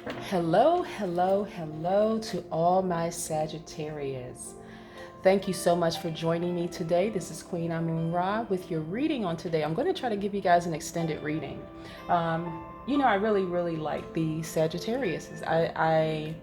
Hello, hello, hello to all my Sagittarius. Thank you so much for joining me today. This is Queen Amun Ra with your reading on today. I'm going to try to give you guys an extended reading. I really like the Sagittarius. I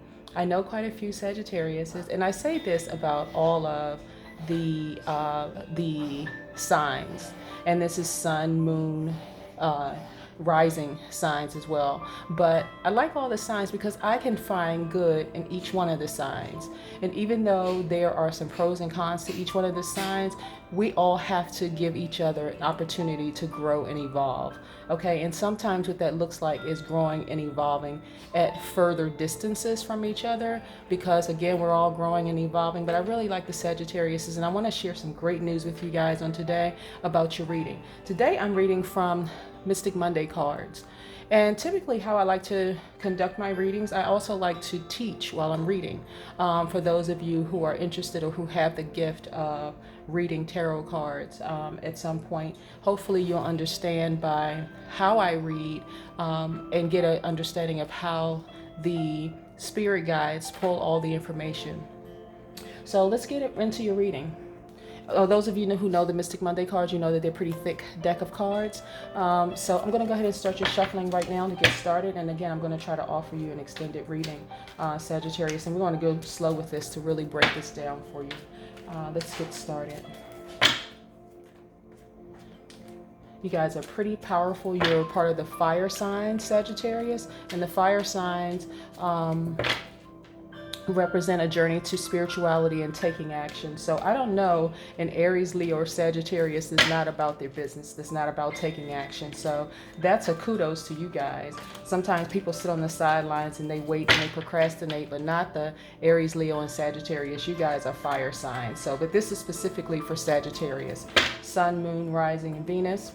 know quite a few Sagittarius, and I say this about all of the signs, and this is Sun, Moon, uh, rising signs as well. But I like all the signs because I can find good in each one of the signs. And even though there are some pros and cons to each one of the signs, we all have to give each other an opportunity to grow and evolve. Okay, and sometimes what that looks like is growing and evolving at further distances from each other because, again, we're all growing and evolving. But I really like the Sagittarius, and I want to share some great news with you guys on today about your reading. Today I'm reading from Mystic Monday cards. And typically, how I like to conduct my readings, I also like to teach while I'm reading. For those of you who are interested or who have the gift of reading tarot cards at some point, hopefully you'll understand by how I read and get an understanding of how the spirit guides pull all the information. So let's get into your reading. Those of you who know the Mystic Monday cards, you know that they're a pretty thick deck of cards. So I'm going to go ahead and start your shuffling right now to get started. And again, I'm going to try to offer you an extended reading, Sagittarius. And we're going to go slow with this to really break this down for you. Let's get started. You guys are pretty powerful. You're part of the fire signs, Sagittarius. And the fire signs represent a journey to spirituality and taking action. So I don't know, an Aries, Leo, or Sagittarius is not about their business. That's not about taking action. So that's a kudos to you guys. Sometimes people sit on the sidelines and they wait and they procrastinate, but not the Aries, Leo, and Sagittarius. You guys are fire signs. So, but this is specifically for Sagittarius. Sun, Moon, Rising, and Venus.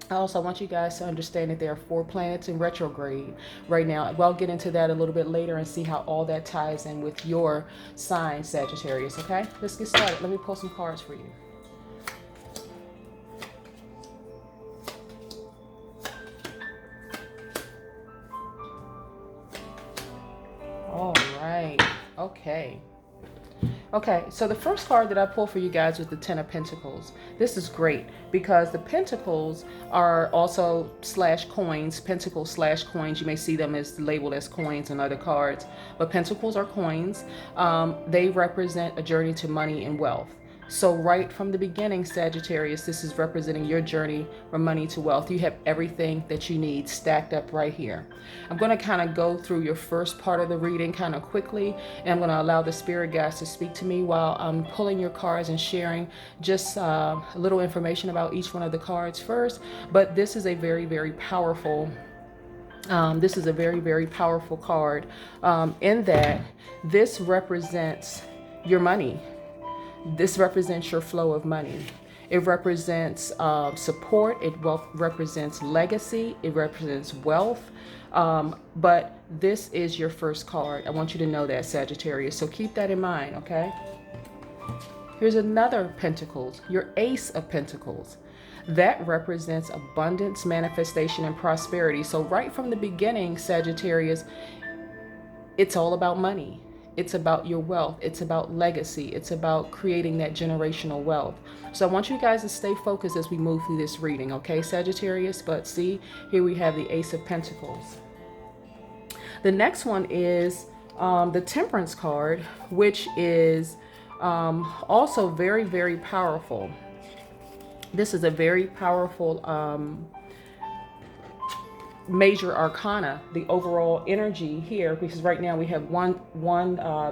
I also want you guys to understand that there are 4 planets in retrograde right now. We'll get into that a little bit later and see how all that ties in with your sign, Sagittarius, okay? Let's get started. Let me pull some cards for you. All right. Okay. Okay, so the first card that I pulled for you guys was the Ten of Pentacles. This is great because the Pentacles are also slash coins, Pentacles slash coins. You may see them as labeled as coins in other cards, but Pentacles are coins. They represent a journey to money and wealth. So right from the beginning, Sagittarius, this is representing your journey from money to wealth. You have everything that you need stacked up right here. I'm going to kind of go through your first part of the reading kind of quickly, and I'm going to allow the spirit guides to speak to me while I'm pulling your cards and sharing just a little information about each one of the cards first. But this is a very powerful very powerful card in that this represents your money. This represents your flow of money. It represents support. It represents legacy. It represents wealth. But this is your first card. I want you to know that, Sagittarius. So keep that in mind, okay? Here's another Pentacles, your Ace of Pentacles. That represents abundance, manifestation, and prosperity. So right from the beginning, Sagittarius, it's all about money. It's about your wealth. It's about legacy. It's about creating that generational wealth. So I want you guys to stay focused as we move through this reading, okay, Sagittarius? But see, here we have the Ace of Pentacles. The next one is the Temperance card, which is also very powerful. This is a very powerful major arcana, the overall energy here, because right now we have one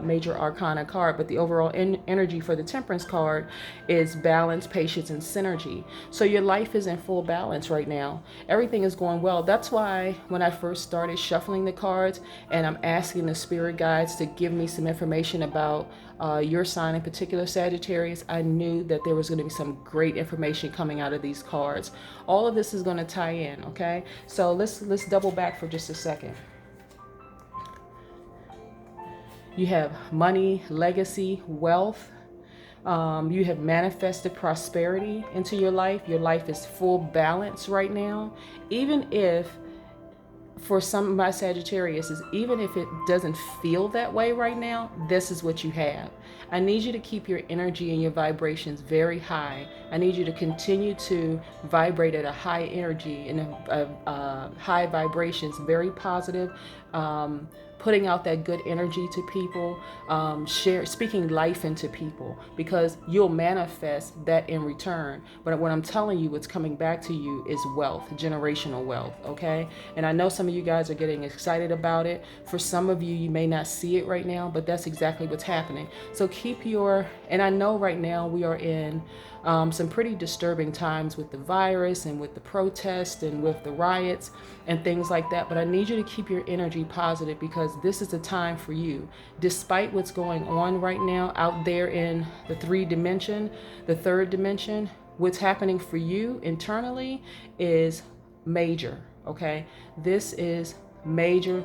major arcana card, but the overall energy for the Temperance card is balance, patience, and synergy. So your life is in full balance right now. Everything is going well. That's why when I first started shuffling the cards and I'm asking the spirit guides to give me some information about your sign in particular, Sagittarius, I knew that there was going to be some great information coming out of these cards. All of this is going to tie in, okay? So let's double back for just a second. You have money, legacy, wealth. You have manifested prosperity into your life. Your life is full balance right now. Even if for some of my Sagittarius, is even if it doesn't feel that way right now, this is what you have. I need you to keep your energy and your vibrations very high. I need you to continue to vibrate at a high energy and high vibrations, very positive, putting out that good energy to people, speaking life into people, because you'll manifest that in return. But what I'm telling you, what's coming back to you is wealth, generational wealth, okay? And I know some of you guys are getting excited about it. For some of you, you may not see it right now, but that's exactly what's happening. So and I know right now we are in some pretty disturbing times with the virus and with the protests and with the riots and things like that. But I need you to keep your energy positive, because this is a time for you. Despite what's going on right now out there in the third dimension, what's happening for you internally is major, okay? This is major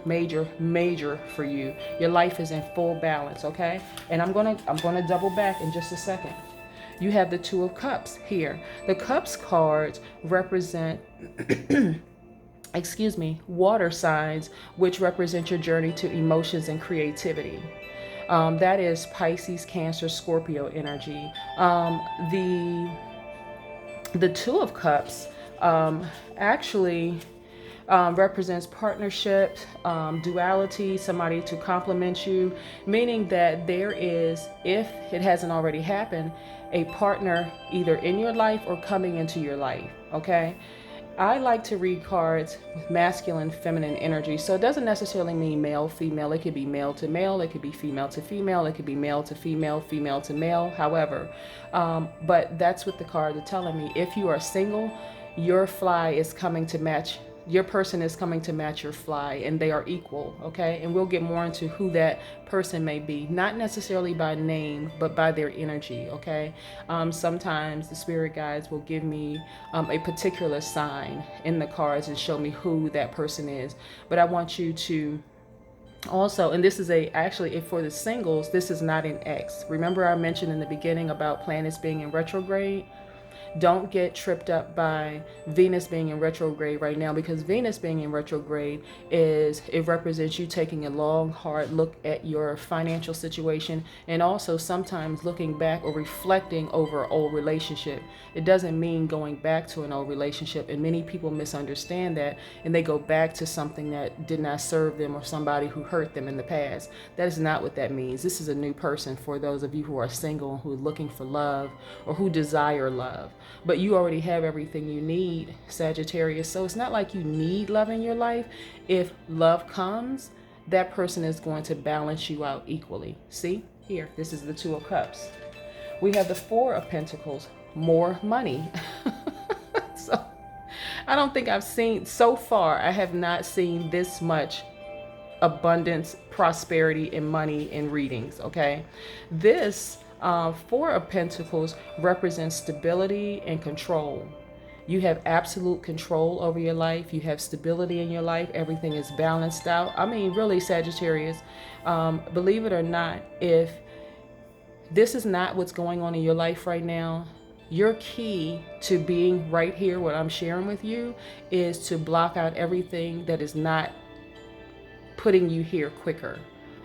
for you. Your life is in full balance, okay? And I'm gonna double back in just a second. You have the Two of Cups here. The Cups cards represent water signs, which represent your journey to emotions and creativity. That is Pisces, Cancer, Scorpio energy. The Two of Cups actually represents partnership, duality, somebody to complement you, meaning that there is, if it hasn't already happened, a partner either in your life or coming into your life, okay? I like to read cards with masculine, feminine energy. So it doesn't necessarily mean male, female. It could be male to male. It could be female to female. It could be male to female, female to male, however. But that's what the cards are telling me. If you are single, your fly is coming to match. Your person is coming to match your fly, and they are equal, okay? And we'll get more into who that person may be, not necessarily by name, but by their energy, okay? Sometimes the spirit guides will give me a particular sign in the cards and show me who that person is. But I want you to also, and this is actually for the singles, this is not an X. Remember I mentioned in the beginning about planets being in retrograde? Don't get tripped up by Venus being in retrograde right now, because Venus being in retrograde it represents you taking a long, hard look at your financial situation, and also sometimes looking back or reflecting over an old relationship. It doesn't mean going back to an old relationship, and many people misunderstand that, and they go back to something that did not serve them or somebody who hurt them in the past. That is not what that means. This is a new person for those of you who are single, who are looking for love, or who desire love. But you already have everything you need, Sagittarius. So it's not like you need love in your life. If love comes, that person is going to balance you out equally. See, here, this is the Two of Cups. We have the Four of Pentacles, more money. So I don't think I've seen, so far, I have not seen this much abundance, prosperity, and money in readings, okay? This Four of Pentacles represents stability and control. You have absolute control over your life. You have stability in your life. Everything is balanced out. I mean, really, Sagittarius, believe it or not, if this is not what's going on in your life right now, your key to being right here, what I'm sharing with you, is to block out everything that is not putting you here quicker.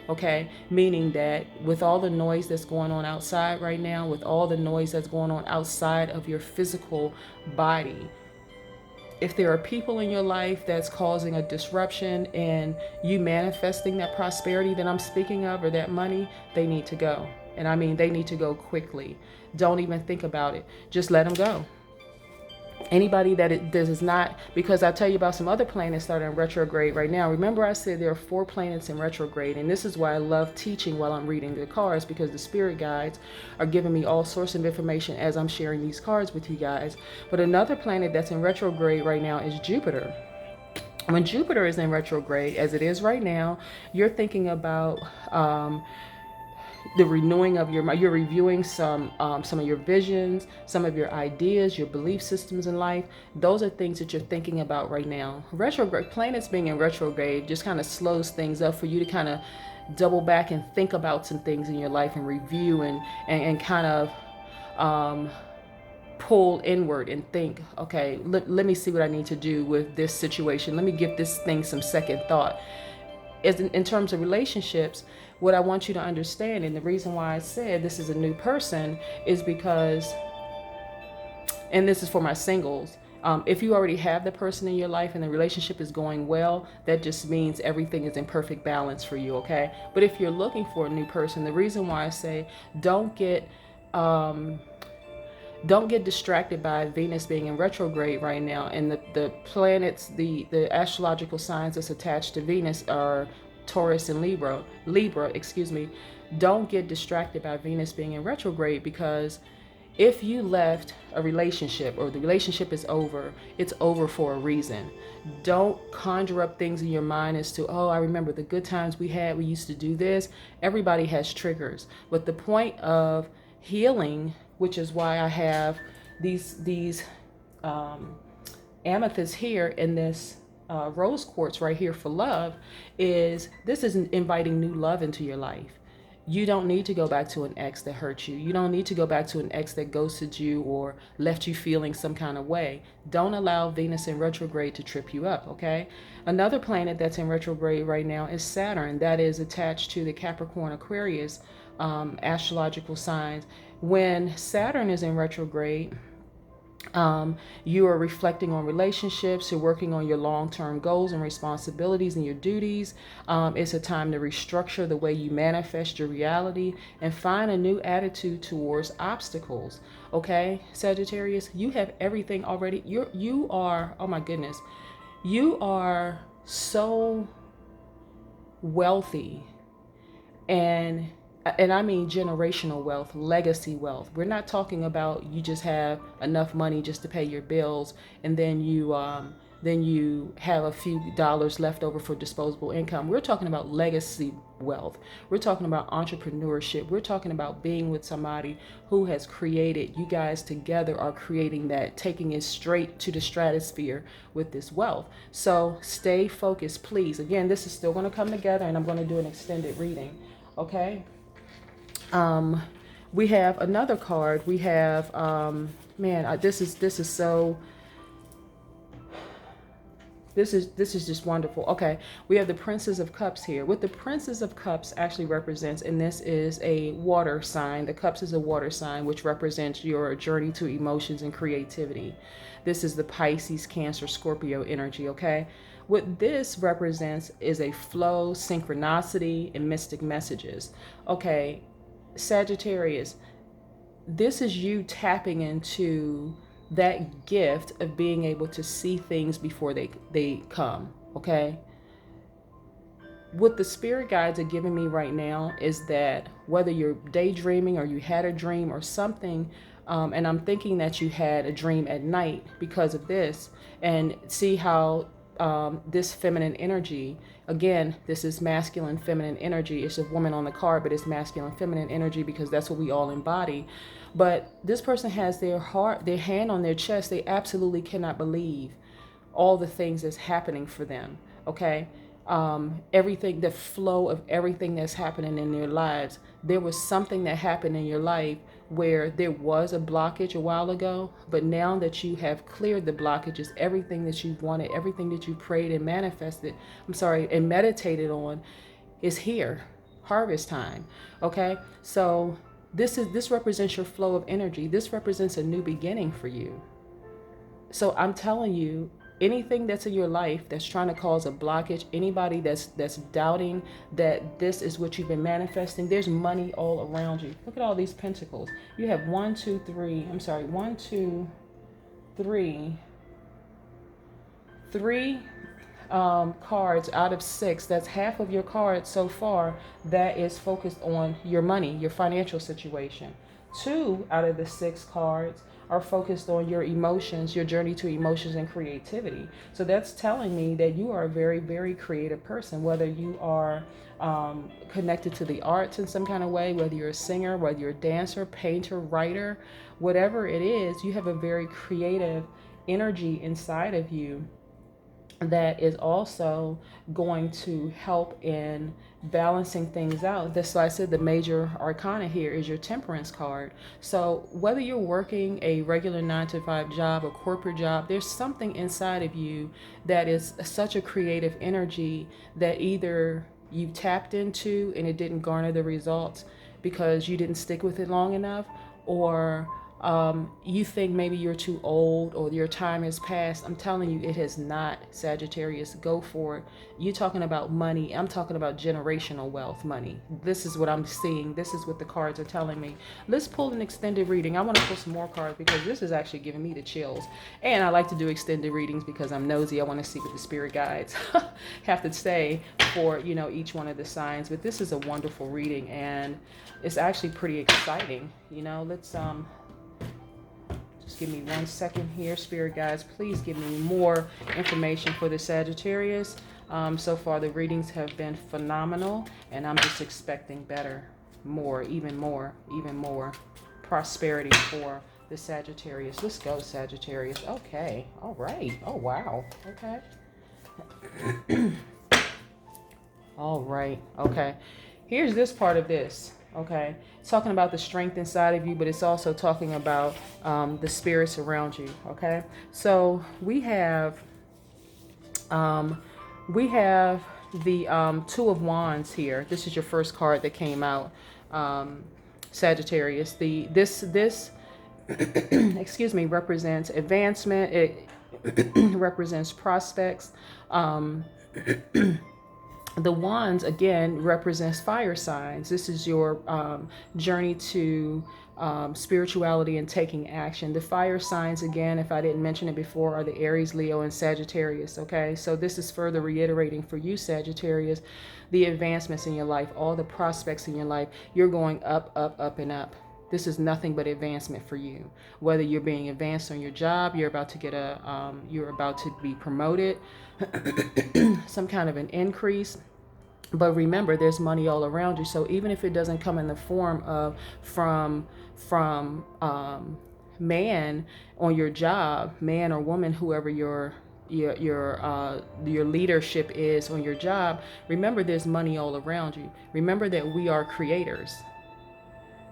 Okay, meaning that with all the noise that's going on outside right now, with all the noise that's going on outside of your physical body, if there are people in your life that's causing a disruption in you manifesting that prosperity that I'm speaking of, or that money, they need to go. And I mean, they need to go quickly. Don't even think about it. Just let them go. Anybody that is not, because I'll tell you about some other planets that are in retrograde right now. Remember I said there are 4 planets in retrograde, and this is why I love teaching while I'm reading the cards, because the spirit guides are giving me all sorts of information as I'm sharing these cards with you guys. But another planet that's in retrograde right now is Jupiter. When Jupiter is in retrograde, as it is right now, you're thinking about the renewing of you're reviewing some of your visions, some of your ideas, your belief systems in life. Those are things that you're thinking about right now. Retrograde planets being in retrograde just kind of slows things up for you to kind of double back and think about some things in your life and review and kind of pull inward and think, okay, let me see what I need to do with this situation. Let me give this thing some second thought. As in terms of relationships, what I want you to understand, and the reason why I said this is a new person, is because, and this is for my singles, if you already have the person in your life and the relationship is going well, that just means everything is in perfect balance for you, okay? But if you're looking for a new person, the reason why I say don't get distracted by Venus being in retrograde right now, and the planets, the astrological signs that's attached to Venus are Taurus and Libra, excuse me. Don't get distracted by Venus being in retrograde, because if you left a relationship or the relationship is over, it's over for a reason. Don't conjure up things in your mind as to, oh, I remember the good times we had, we used to do this. Everybody has triggers. But the point of healing, which is why I have these amethysts here in this rose quartz right here for love, is this is inviting new love into your life. You don't need to go back to an ex that hurt you. You don't need to go back to an ex that ghosted you or left you feeling some kind of way. Don't allow Venus in retrograde to trip you up, okay? Another planet that's in retrograde right now is Saturn. That is attached to the Capricorn Aquarius astrological signs. When Saturn is in retrograde, you are reflecting on relationships, you're working on your long-term goals and responsibilities and your duties. It's a time to restructure the way you manifest your reality and find a new attitude towards obstacles. Okay, Sagittarius, you have everything already. You are, oh my goodness, you are so wealthy, and I mean generational wealth, legacy wealth. We're not talking about you just have enough money just to pay your bills, and then you have a few dollars left over for disposable income. We're talking about legacy wealth. We're talking about entrepreneurship. We're talking about being with somebody who has created, you guys together are creating that, taking it straight to the stratosphere with this wealth. So stay focused, please. Again, this is still going to come together, and I'm going to do an extended reading. Okay. We have another card. We have, this is so, this is just wonderful. Okay. We have the Princess of Cups here. What the Princess of Cups actually represents, and this is a water sign. The Cups is a water sign, which represents your journey to emotions and creativity. This is the Pisces, Cancer, Scorpio energy. Okay. What this represents is a flow, synchronicity, and mystic messages. Okay. Sagittarius, this is you tapping into that gift of being able to see things before they come, okay? What the spirit guides are giving me right now is that whether you're daydreaming or you had a dream or something, and I'm thinking that you had a dream at night because of this, and see how this feminine energy, again, this is masculine, feminine energy. It's a woman on the card, but it's masculine, feminine energy because that's what we all embody. But this person has their hand on their chest. They absolutely cannot believe all the things that's happening for them. Okay. Everything, the flow of everything that's happening in their lives. There was something that happened in your life where there was a blockage a while ago, but now that you have cleared the blockages, everything that you wanted, everything that you prayed and manifested, and meditated on is here. Harvest time. Okay. So this represents your flow of energy. This represents a new beginning for you. So I'm telling you, anything that's in your life that's trying to cause a blockage, anybody that's doubting that this is what you've been manifesting, there's money all around you. Look at all these pentacles. You have three cards out of 6. That's half of your cards so far that is focused on your money, your financial situation. 2 out of the 6 cards are focused on your emotions, your journey to emotions and creativity. So that's telling me that you are a very, very creative person, whether you are connected to the arts in some kind of way, whether you're a singer, whether you're a dancer, painter, writer, whatever it is, you have a very creative energy inside of you. that is also going to help in balancing things out. That's why I said the major arcana here is your Temperance card. So whether you're working a regular 9 to 5 job, a corporate job, there's something inside of you that is such a creative energy that either you tapped into and it didn't garner the results because you didn't stick with it long enough, or you think maybe you're too old or your time has passed. I'm telling you, it has not, Sagittarius. Go for it. You're talking about money. I'm talking about generational wealth money. This is what I'm seeing. This is what the cards are telling me. Let's pull an extended reading. I want to pull some more cards because this is actually giving me the chills. And I like to do extended readings because I'm nosy. I want to see what the spirit guides have to say for, each one of the signs. But this is a wonderful reading and it's actually pretty exciting. Let's just give me 1 second here, spirit guides. Please give me more information for the Sagittarius. So far, the readings have been phenomenal, and I'm just expecting better, more, even more prosperity for the Sagittarius. Let's go, Sagittarius. Okay. All right. Oh, wow. Okay. All right. Okay. Here's this part of this. Okay, it's talking about the strength inside of you, but it's also talking about the spirits around you. Okay, so we have the Two of Wands here. This is your first card that came out, Sagittarius. This excuse me, represents advancement. It represents prospects. The wands, again, represents fire signs. This is your journey to spirituality and taking action. The fire signs, again, if I didn't mention it before, are the Aries, Leo, and Sagittarius. Okay, so this is further reiterating for you, Sagittarius, the advancements in your life, all the prospects in your life. You're going up, up, up, and up. This is nothing but advancement for you. Whether you're being advanced on your job, you're about to get you're about to be promoted, some kind of an increase. But remember, there's money all around you. So even if it doesn't come in the form of from man on your job, man or woman, whoever your leadership is on your job, remember there's money all around you. Remember that we are creators.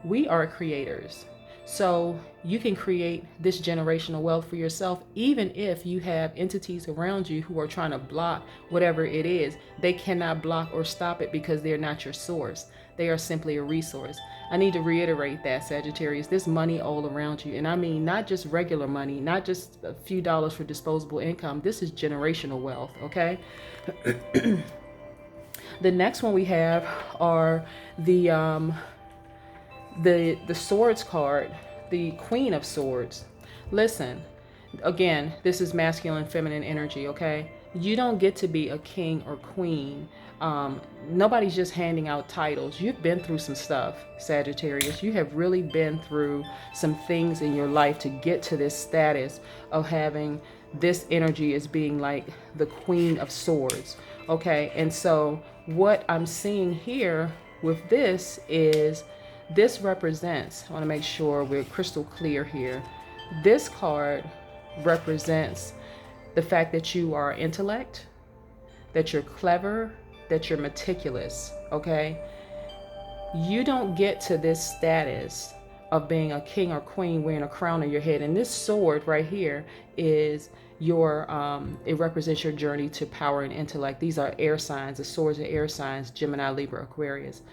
We are creators. So you can create this generational wealth for yourself, even if you have entities around you who are trying to block whatever it is. They cannot block or stop it because they're not your source. They are simply a resource. I need to reiterate that, Sagittarius. There's money all around you. And I mean, not just regular money, not just a few dollars for disposable income. This is generational wealth, okay? The next one we have are the Swords card, the Queen of Swords. Listen, again, this is masculine, feminine energy, okay? You don't get to be a king or queen. Nobody's just handing out titles. You've been through some stuff, Sagittarius. You have really been through some things in your life to get to this status of having this energy as being like the Queen of Swords, okay? And so what I'm seeing here with this is, this represents, I want to make sure we're crystal clear here. This card represents the fact that you are intellect, that you're clever, that you're meticulous, okay? You don't get to this status of being a king or queen wearing a crown on your head. And this sword right here is your, it represents your journey to power and intellect. These are air signs. The swords are air signs, Gemini, Libra, Aquarius.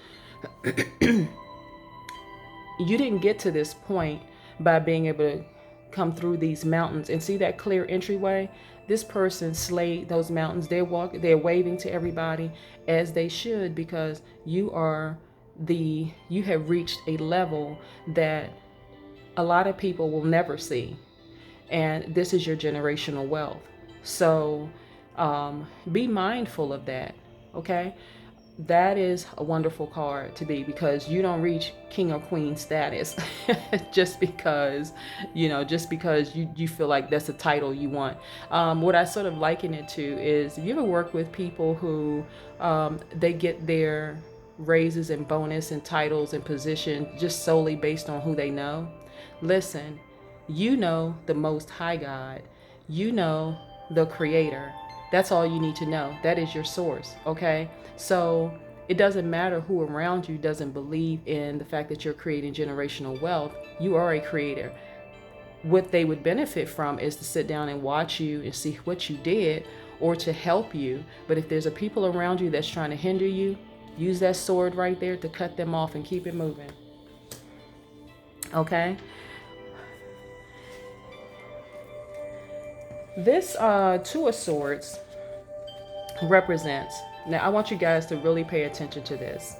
You didn't get to this point by being able to come through these mountains and see that clear entryway. This person slayed those mountains. They're waving to everybody as they should, because you have reached a level that a lot of people will never see. And this is your generational wealth. So be mindful of that, okay? That is a wonderful card to be, because you don't reach king or queen status just because you feel like that's a title you want. What I sort of liken it to is, if you ever work with people who they get their raises and bonus and titles and position just solely based on who they know. Listen, you know the Most High God, you know the Creator, That's all you need to know. That is your source, okay? So it doesn't matter who around you doesn't believe in the fact that you're creating generational wealth. You are a creator. What they would benefit from is to sit down and watch you and see what you did, or to help you. But if there's a people around you that's trying to hinder you, use that sword right there to cut them off and keep it moving. Okay? This Two of Swords represents, now I want you guys to really pay attention to this.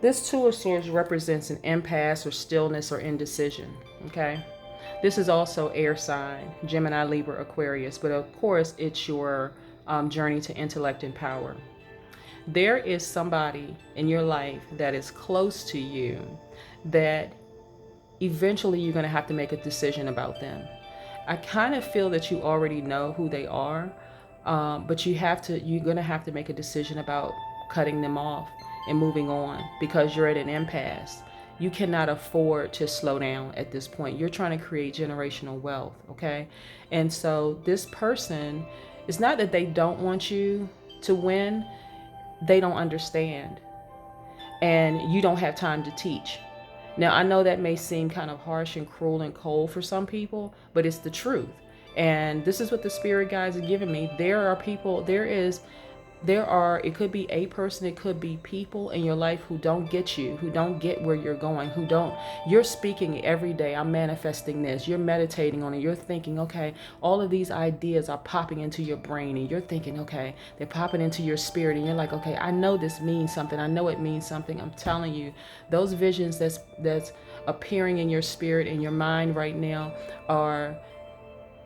This Two of Swords represents an impasse or stillness or indecision. Okay? This is also air sign, Gemini, Libra, Aquarius, but of course it's your journey to intellect and power. There is somebody in your life that is close to you that eventually you're going to have to make a decision about them. I kind of feel that you already know who they are, but you're going to have to make a decision about cutting them off and moving on, because you're at an impasse. You cannot afford to slow down at this point. You're trying to create generational wealth, okay? And so this person, it's not that they don't want you to win, they don't understand. And you don't have time to teach. Now, I know that may seem kind of harsh and cruel and cold for some people, but it's the truth. And this is what the spirit guides are giving me. It could be a person, it could be people in your life who don't get you, who don't get where you're going, you're speaking every day, I'm manifesting this, you're meditating on it, you're thinking, okay, all of these ideas are popping into your brain, and you're thinking, okay, they're popping into your spirit, and you're like, okay, I know this means something, I know it means something. I'm telling you, those visions that's appearing in your spirit, in your mind right now, are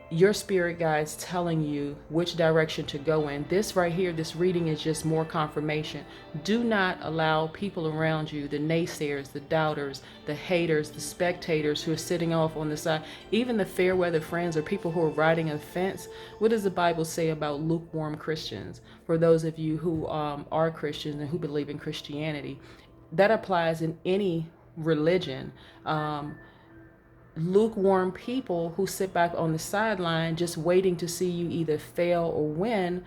your spirit guides telling you which direction to go in. This right here, this reading is just more confirmation. Do not allow people around you, the naysayers, the doubters, the haters, the spectators who are sitting off on the side, even the fair weather friends or people who are riding a fence. What does the Bible say about lukewarm Christians? For those of you who are Christians and who believe in Christianity, that applies in any religion. Lukewarm people who sit back on the sideline just waiting to see you either fail or win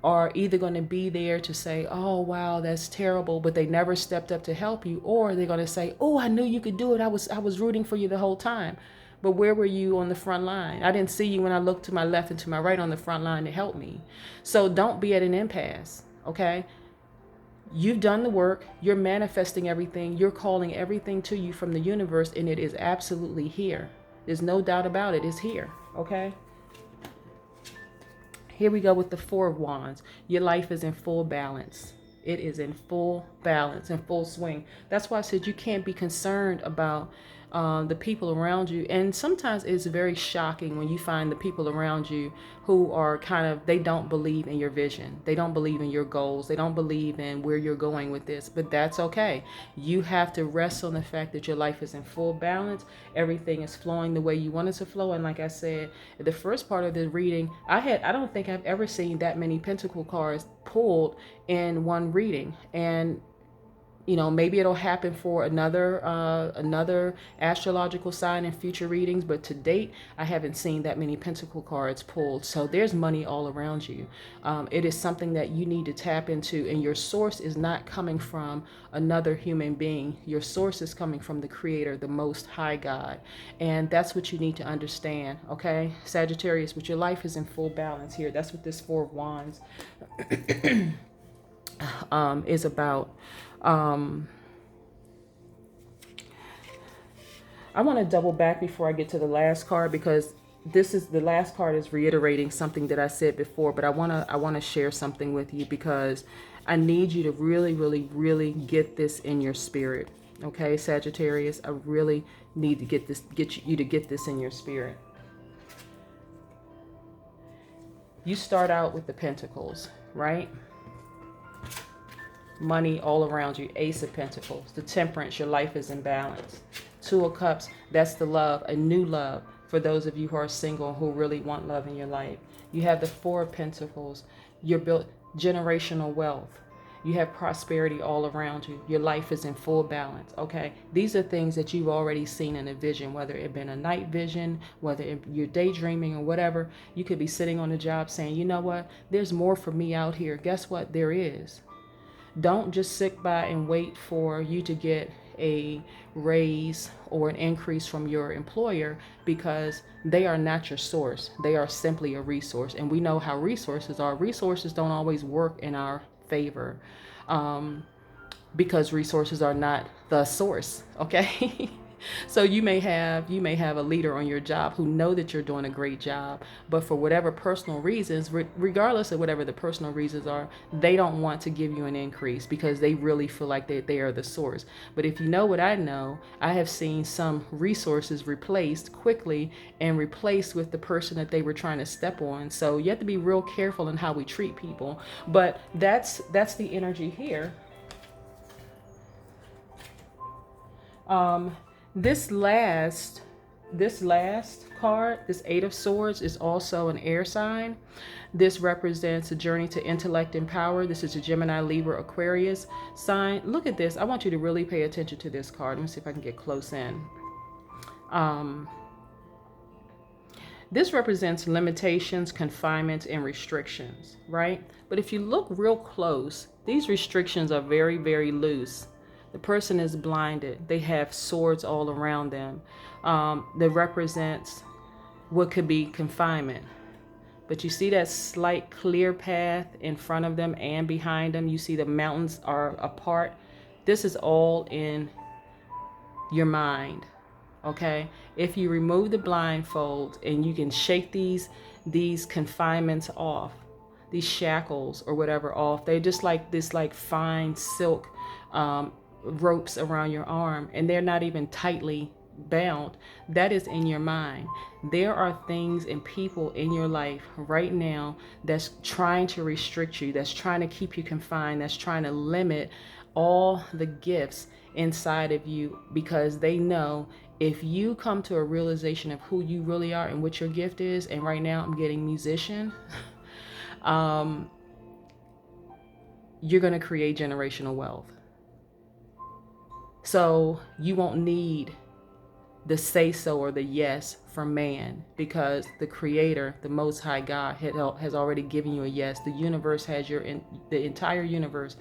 are either going to be there to say, oh wow, that's terrible, but they never stepped up to help you, or they're going to say, oh, I knew you could do it, I was rooting for you the whole time. But where were you on the front line? I didn't see you when I looked to my left and to my right on the front line to help me. So don't be at an impasse, okay? You've done the work, you're manifesting everything, you're calling everything to you from the universe, and it is absolutely here. There's no doubt about it, it's here, okay? Here we go with the Four of Wands. Your life is in full balance. It is in full balance, in full swing. That's why I said you can't be concerned about the people around you. And sometimes it's very shocking when you find the people around you who are they don't believe in your vision. They don't believe in your goals. They don't believe in where you're going with this, but that's okay. You have to rest on the fact that your life is in full balance. Everything is flowing the way you want it to flow. And like I said, the first part of the reading, I don't think I've ever seen that many pentacle cards pulled in one reading. And maybe it'll happen for another astrological sign in future readings, but to date, I haven't seen that many pentacle cards pulled. So there's money all around you. It is something that you need to tap into, and your source is not coming from another human being. Your source is coming from the Creator, the Most High God, and that's what you need to understand, okay? Sagittarius, but your life is in full balance here. That's what this Four of Wands is about. I want to double back before I get to the last card, because the last card is reiterating something that I said before, but I want to share something with you, because I need you to really, really, really get this in your spirit. Okay, Sagittarius, I really need to get you to get this in your spirit. You start out with the Pentacles, right? Money all around you. Ace of Pentacles. The Temperance, your life is in balance. Two of Cups, that's the love, a new love for those of you who are single, who really want love in your life. You have the Four of Pentacles. You're built generational wealth. You have prosperity all around you. Your life is in full balance, okay? These are things that you've already seen in a vision, whether it been a night vision, whether you're daydreaming or whatever. You could be sitting on a job saying, you know what? There's more for me out here. Guess what? There is. Don't just sit by and wait for you to get a raise or an increase from your employer, because they are not your source. They are simply a resource. And we know how resources are. Resources don't always work in our favor, because resources are not the source, okay? So you may have a leader on your job who know that you're doing a great job, but for whatever personal reasons, regardless of whatever the personal reasons are, they don't want to give you an increase because they really feel like they are the source. But if you know what I know, I have seen some resources replaced quickly and replaced with the person that they were trying to step on. So you have to be real careful in how we treat people. But that's the energy here. This last card, this Eight of Swords, is also an air sign. This represents a journey to intellect and power. This is a Gemini, Libra, Aquarius sign. Look at this. I want you to really pay attention to this card. Let me see if I can get close in. This represents limitations, confinements, and restrictions, right? But if you look real close, these restrictions are very, very loose. The person is blinded. They have swords all around them. That represents what could be confinement. But you see that slight clear path in front of them and behind them. You see the mountains are apart. This is all in your mind, okay? If you remove the blindfold and you can shake these confinements off, these shackles or whatever off, they're just like this fine silk ropes around your arm, and they're not even tightly bound. That is in your mind. There are things and people in your life right now that's trying to restrict you, that's trying to keep you confined, that's trying to limit all the gifts inside of you, because they know if you come to a realization of who you really are and what your gift is, and right now I'm getting musician, you're going to create generational wealth. So you won't need the say so or the yes from man, because the Creator, the Most High God, has already given you a yes. The universe has the entire universe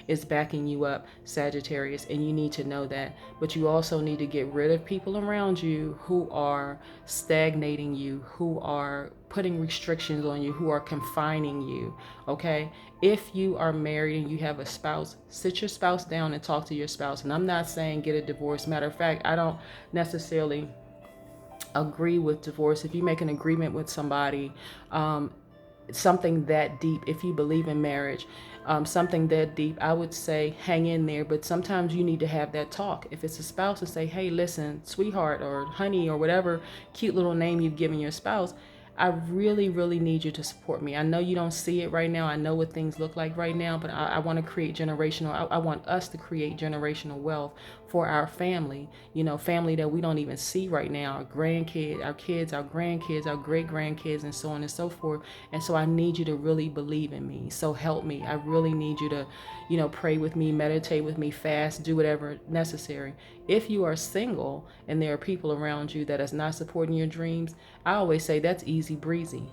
is backing you up, Sagittarius, and you need to know that. But you also need to get rid of people around you who are stagnating you, who are putting restrictions on you, who are confining you, okay? If you are married and you have a spouse, sit your spouse down and talk to your spouse. And I'm not saying get a divorce. Matter of fact, I don't necessarily agree with divorce. If you make an agreement with somebody, something that deep, if you believe in marriage, something that deep, I would say hang in there. But sometimes you need to have that talk. If it's a spouse, and say, hey, listen, sweetheart or honey or whatever cute little name you've given your spouse, I really, really need you to support me. I know you don't see it right now. I know what things look like right now, but I want to create generational, I want us to create generational wealth for our family, family that we don't even see right now, our grandkids, our kids, our grandkids, our great grandkids, and so on and so forth. And so I need you to really believe in me. So help me. I really need you to, pray with me, meditate with me, fast, do whatever necessary. If you are single and there are people around you that is not supporting your dreams, I always say that's easy breezy.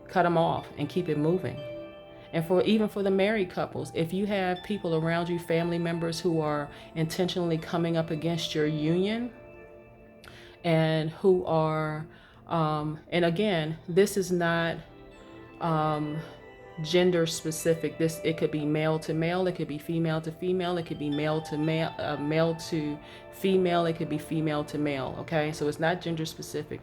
Cut them off and keep it moving. And even for the married couples, if you have people around you, family members who are intentionally coming up against your union and who are, and again, this is not gender specific. It could be male to male, it could be female to female, it could be male to male, male to female, it could be female to male. Okay, so it's not gender specific.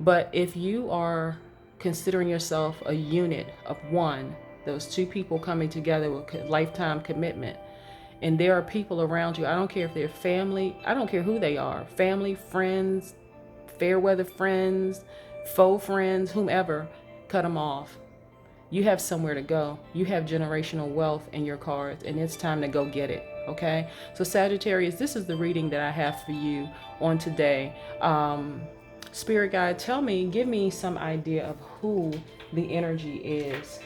But if you are considering yourself a unit of one, those two people coming together with lifetime commitment, and there are people around you, I don't care if they're family, I don't care who they are, family, friends, fair weather friends, faux friends, whomever, cut them off. You have somewhere to go. You have generational wealth in your cards, and it's time to go get it. Okay, so Sagittarius, this is the reading that I have for you on today. Spirit guide, give me some idea of who the energy is.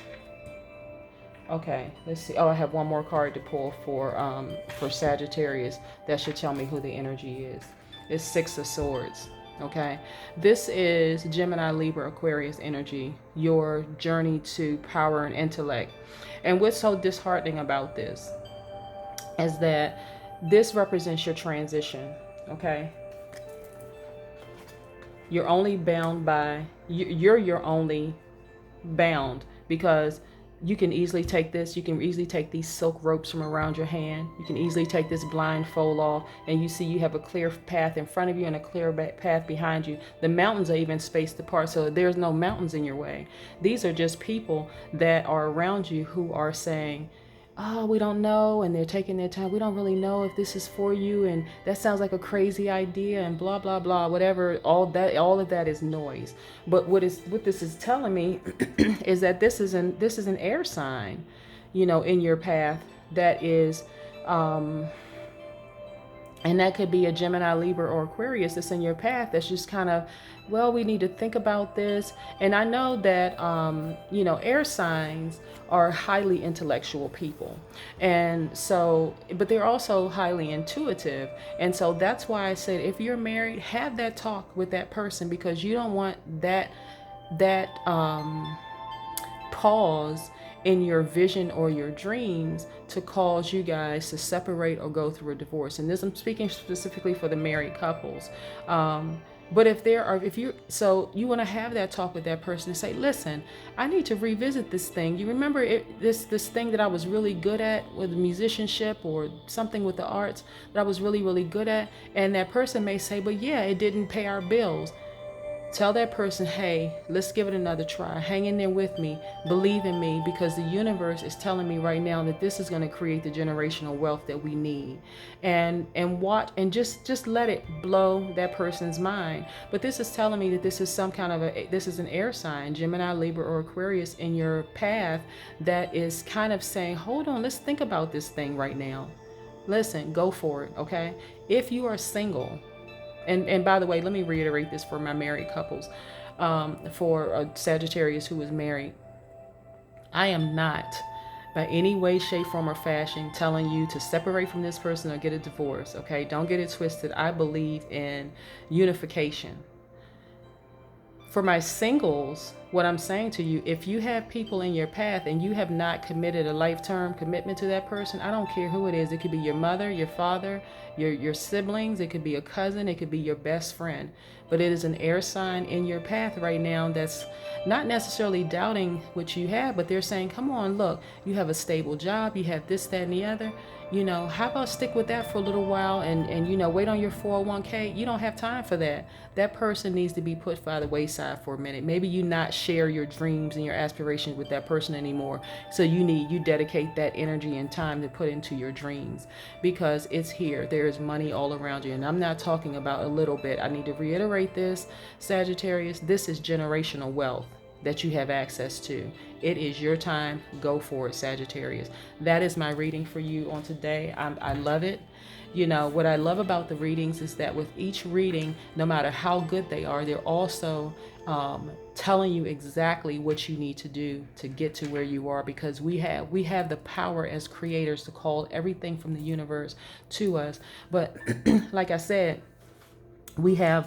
Okay, let's see. Oh, I have one more card to pull for Sagittarius. That should tell me who the energy is. It's Six of Swords. Okay, this is Gemini, Libra, Aquarius energy. Your journey to power and intellect. And what's so disheartening about this is that this represents your transition. Okay, you're only bound by you're your only bound, because you can easily take this, you can easily take these silk ropes from around your hand, you can easily take this blindfold off, and you see you have a clear path in front of you and a clear path behind you. The mountains are even spaced apart, so there's no mountains in your way. These are just people that are around you who are saying, oh, we don't know, and they're taking their time. We don't really know if this is for you, and that sounds like a crazy idea, and blah blah blah, whatever. All of that is noise. But what this is telling me is that this is an air sign, in your path that is, and that could be a Gemini, Libra, or Aquarius that's in your path that's just kind of, well, we need to think about this. And I know that, air signs are highly intellectual people. And so, but they're also highly intuitive. And so that's why I said, if you're married, have that talk with that person, because you don't want that pause in your vision or your dreams to cause you guys to separate or go through a divorce. And this, I'm speaking specifically for the married couples. But if you want to have that talk with that person and say, listen, I need to revisit this thing. You remember this thing that I was really good at with musicianship or something with the arts that I was really, really good at. And that person may say, but yeah, it didn't pay our bills. Tell that person, hey, let's give it another try. Hang in there with me. Believe in me, because the universe is telling me right now that this is going to create the generational wealth that we need. And just let it blow that person's mind. But this is telling me that this is some kind of this is an air sign, Gemini, Libra, or Aquarius in your path that is kind of saying, hold on, let's think about this thing right now. Listen, go for it, okay? If you are single, and by the way, let me reiterate this for my married couples. For a Sagittarius who is married, I am not by any way, shape, form, or fashion telling you to separate from this person or get a divorce, okay? Don't get it twisted. I believe in unification. For my singles, what I'm saying to you, if you have people in your path and you have not committed a lifetime commitment to that person, I don't care who it is. It could be your mother, your father, your siblings. It could be a cousin. It could be your best friend. But it is an air sign in your path right now that's not necessarily doubting what you have, but they're saying, come on, look, you have a stable job. You have this, that, and the other. How about stick with that for a little while and wait on your 401k? You don't have time for that. That person needs to be put by the wayside for a minute. Maybe you not share your dreams and your aspirations with that person anymore. So you dedicate that energy and time to put into your dreams, because it's here. There is money all around you. And I'm not talking about a little bit. I need to reiterate this, Sagittarius. This is generational wealth that you have access to. It is your time. Go for it, Sagittarius. That is my reading for you on today. I love it. What I love about the readings is that with each reading, no matter how good they are, they're also telling you exactly what you need to do to get to where you are, because we have the power as creators to call everything from the universe to us. But like I said, we have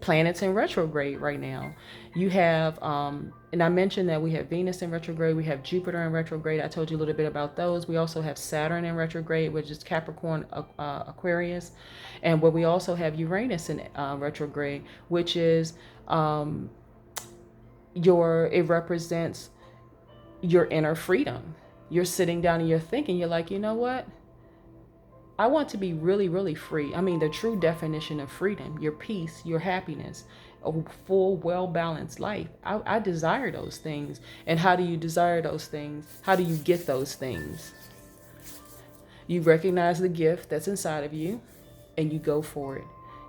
planets in retrograde right now. You have, and I mentioned that we have Venus in retrograde, we have Jupiter in retrograde. I told you a little bit about those. We also have Saturn in retrograde, which is Capricorn, Aquarius. And where we also have Uranus in retrograde, which is it represents your inner freedom. You're sitting down and you're thinking, you're like, you know what? I want to be really, really free. I mean, the true definition of freedom, your peace, your happiness, a full, well-balanced life. I desire those things. And how do you desire those things? How do you get those things? You recognize the gift that's inside of you and you go for it.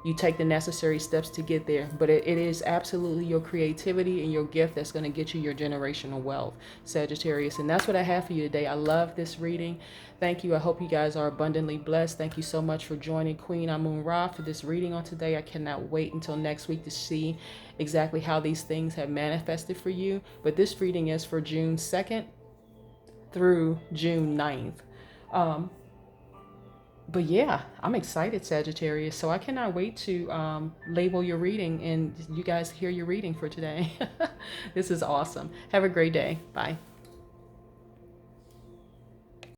you take the necessary steps to get there. But it is absolutely your creativity and your gift that's going to get you your generational wealth, Sagittarius. And that's what I have for you today. I love this reading. Thank you. I hope you guys are abundantly blessed. Thank you so much for joining Queen Amun Ra for this reading on today. I cannot wait until next week to see exactly how these things have manifested for you. But this reading is for June 2nd through June 9th. But yeah, I'm excited, Sagittarius. So I cannot wait to label your reading and you guys hear your reading for today. This is awesome. Have a great day. Bye.